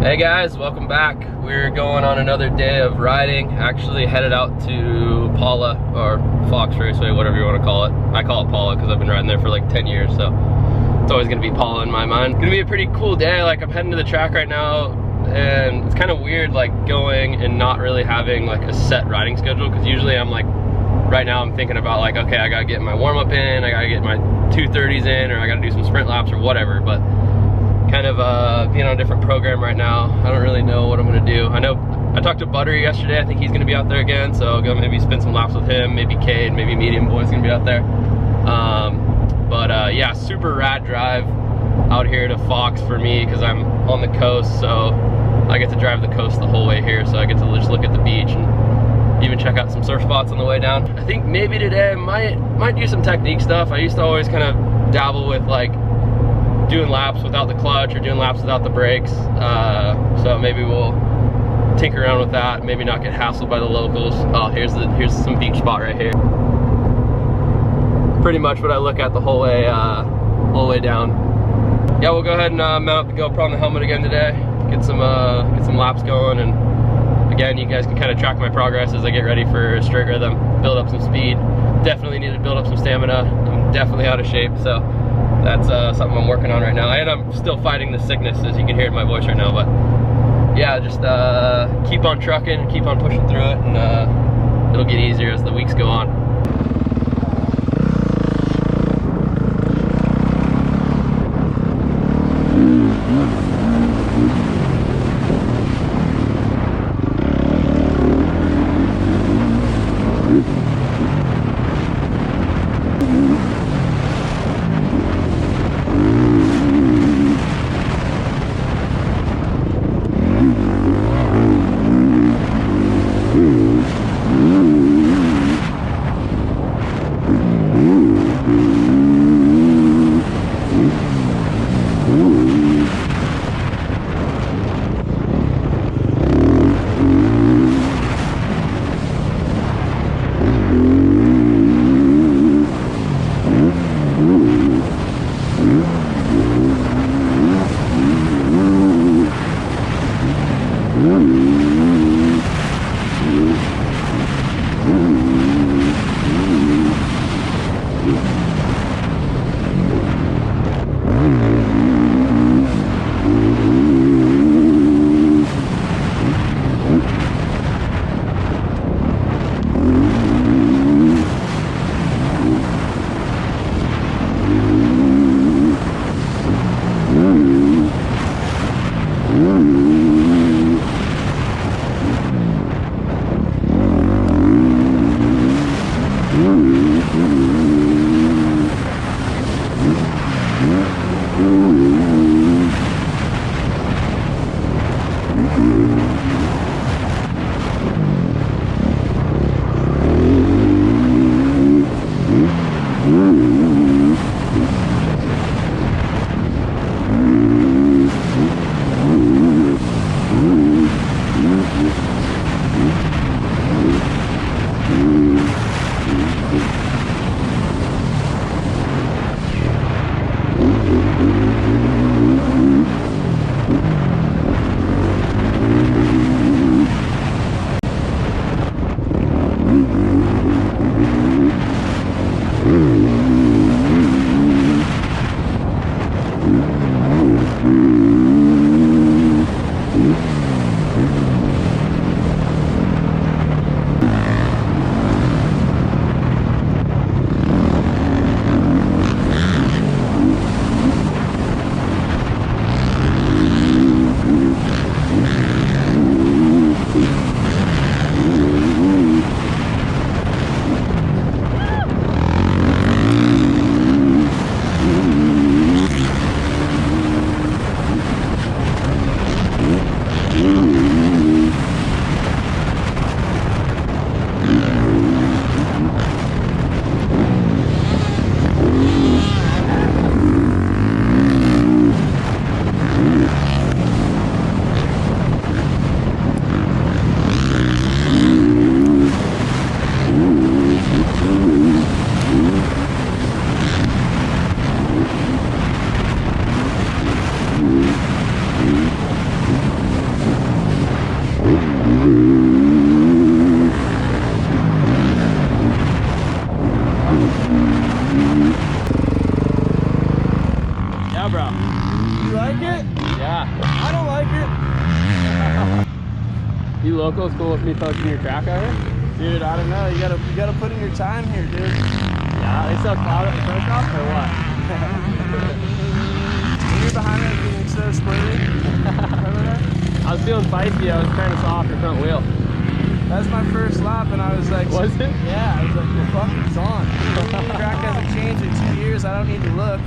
Hey guys, welcome back. We're going on another day of riding. Actually headed out to Paula, or Fox Raceway, whatever you want to call it. I call it Paula because I've been riding there for like 10 years, so it's always gonna be Paula in my mind. It's gonna be a pretty cool day. Like, I'm heading to the track right now, and it's kind of weird like going and not really having like a set riding schedule, because usually I'm like, right now I'm thinking about like, okay, I gotta get my warm-up in, I gotta get my 230s in, or I gotta do some sprint laps or whatever. But kind of being on a different program right now, I don't really know what I'm gonna do. I know I talked to Buttery yesterday. I think he's gonna be out there again, so I'll go maybe spin some laps with him. Maybe Cade, maybe Medium Boy's gonna be out there. Yeah, super rad drive out here to Fox for me, because I'm on the coast, so I get to drive the coast the whole way here, so I get to just look at the beach and even check out some surf spots on the way down. I think maybe today I might do some technique stuff. I used to always kind of dabble with like doing laps without the clutch or doing laps without the brakes, so maybe we'll tinker around with that, maybe not get hassled by the locals. Oh, here's some beach spot right here. Pretty much what I look at the whole way down. Yeah, we'll go ahead and mount the GoPro on the helmet again today, get some laps going, and again, you guys can kind of track my progress as I get ready for a straight rhythm, build up some speed. Definitely need to build up some stamina. I'm definitely out of shape, so that's something I'm working on right now. And I'm still fighting the sickness, as you can hear in my voice right now. But yeah, just keep on trucking, keep on pushing through it, and it'll get easier as the weeks go on. You locals cool with me posting your track out here? Dude, I don't know. You gotta put in your time here, dude. Yeah, they sell cloud at the pro shop or what? You're behind me being so squirty. Remember that? I was feeling feisty. I was trying to saw off your front wheel. That's my first lap, and I was like, was it? Yeah, I was like, the fuck is on. The track hasn't changed in 2 years. I don't need to look.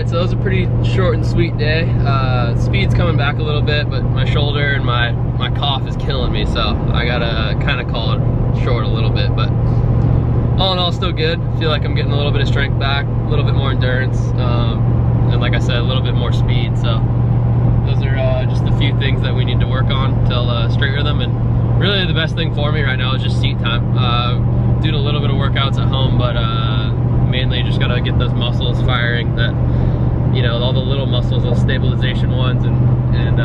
So that was a pretty short and sweet day. Speed's coming back a little bit, but my shoulder and my cough is killing me, so I gotta kind of call it short a little bit. But all in all, still good. Feel like I'm getting a little bit of strength back, a little bit more endurance, and like I said, a little bit more speed. So those are just a few things that we need to work on till straight rhythm. And really the best thing for me right now is just seat time. Doing a little bit of workouts at home, but mainly just gotta get those muscles firing, that, you know, all the little muscles, those stabilization ones, and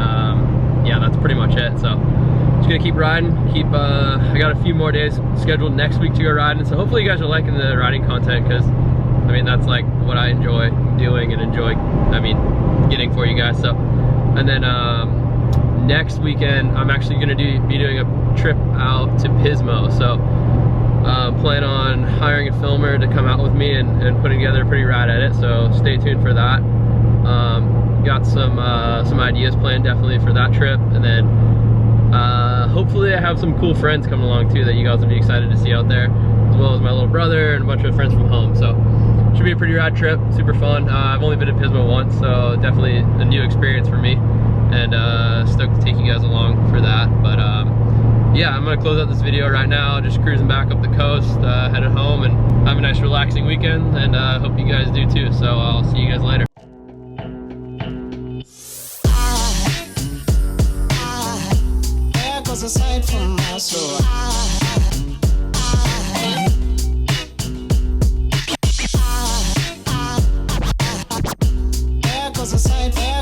yeah, that's pretty much it. So just gonna keep riding, I got a few more days scheduled next week to go riding, so hopefully you guys are liking the riding content, because I mean, that's like what I enjoy doing and getting for you guys. So, and then next weekend I'm actually gonna be doing a trip out to Pismo, so plan on hiring a filmer to come out with me and putting together a pretty rad edit, so stay tuned for that. Got some ideas planned definitely for that trip, and then hopefully I have some cool friends coming along too that you guys will be excited to see out there, as well as my little brother and a bunch of friends from home. So should be a pretty rad trip, super fun. I've only been to Pismo once, so definitely a new experience for me, and stoked to take you guys along for that. But yeah, I'm gonna close out this video right now, just cruising back up the coast, headed home, and have a nice relaxing weekend, and hope you guys do too. So I'll see you guys later. There goes a sight from my soul. There goes a sight.